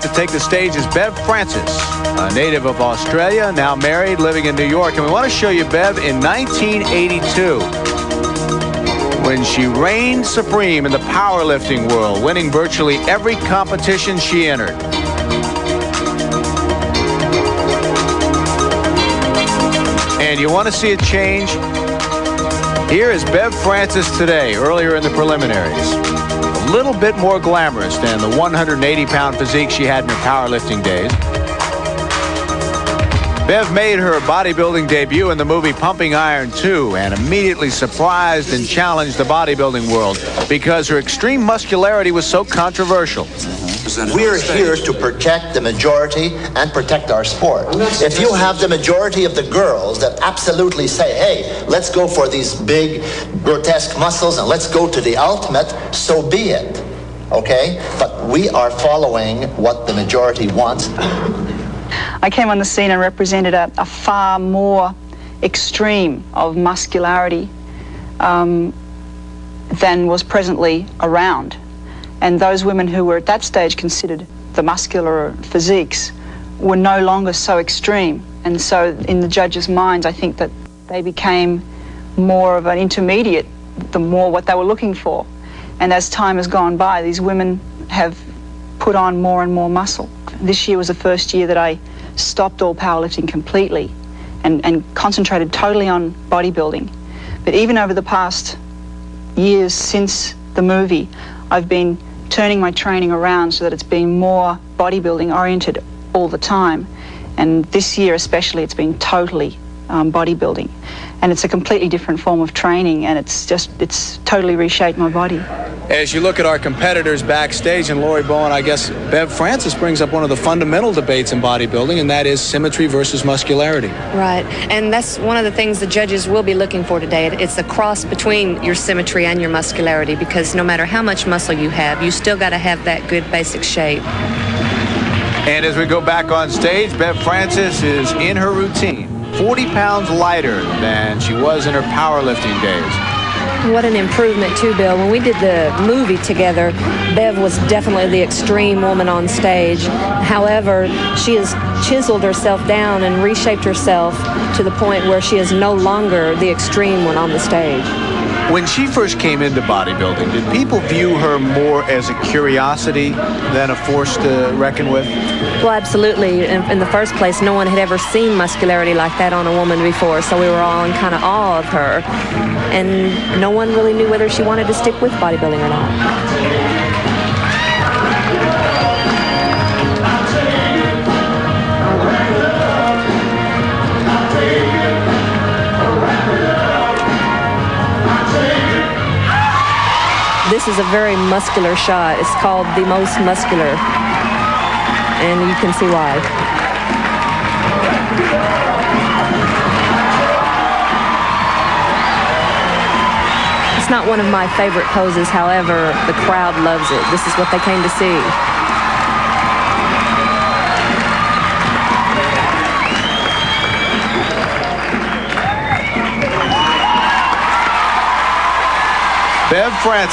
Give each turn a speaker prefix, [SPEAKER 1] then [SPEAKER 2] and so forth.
[SPEAKER 1] to take the stage is Bev Francis, a native of Australia, now married, living in New York. And we want to show you Bev in 1982, when she reigned supreme in the powerlifting world, winning virtually every competition she entered. And you want to see a change? Here is Bev Francis today, earlier in the preliminaries. A little bit more glamorous than the 180-pound physique she had in her powerlifting days. Bev made her bodybuilding debut in the movie Pumping Iron 2 and immediately surprised and challenged the bodybuilding world because her extreme muscularity was so controversial.
[SPEAKER 2] We're here to protect the majority and protect our sport. If you have the majority of the girls that absolutely say, hey, let's go for these big, grotesque muscles and let's go to the ultimate, so be it. Okay? But we are following what the majority wants.
[SPEAKER 3] I came on the scene and represented a far more extreme of muscularity than was presently around. And those women who were at that stage considered the muscular physiques were no longer so extreme. And so in the judges' minds, I think that they became more of an intermediate, the more what they were looking for. And as time has gone by, these women have put on more and more muscle. This year was the first year that I stopped all powerlifting completely and concentrated totally on bodybuilding. But even over the past years since the movie, I've been turning my training around so that it's been more bodybuilding oriented all the time. And this year especially, it's been totally bodybuilding. And it's a completely different form of training, and it's totally reshaped my body.
[SPEAKER 1] As you look at our competitors backstage, and Lori Bowen, I guess Bev Francis brings up one of the fundamental debates in bodybuilding, and that is symmetry versus muscularity.
[SPEAKER 4] Right, and that's one of the things the judges will be looking for today. It's the cross between your symmetry and your muscularity, because no matter how much muscle you have, you still got to have that good basic shape.
[SPEAKER 1] And as we go back on stage, Bev Francis is in her routine, 40 pounds lighter than she was in her powerlifting days.
[SPEAKER 4] What an improvement too, Bill. When we did the movie together, Bev was definitely the extreme woman on stage. However, she has chiseled herself down and reshaped herself to the point where she is no longer the extreme one on the stage.
[SPEAKER 1] When she first came into bodybuilding, did people view her more as a curiosity than a force to reckon with?
[SPEAKER 4] Well, absolutely. In the first place, no one had ever seen muscularity like that on a woman before, so we were all in kind of awe of her. And no one really knew whether she wanted to stick with bodybuilding or not. This is a very muscular shot. It's called the most muscular, and you can see why. It's not one of my favorite poses, however, the crowd loves it. This is what they came to see.
[SPEAKER 1] Bev Francis.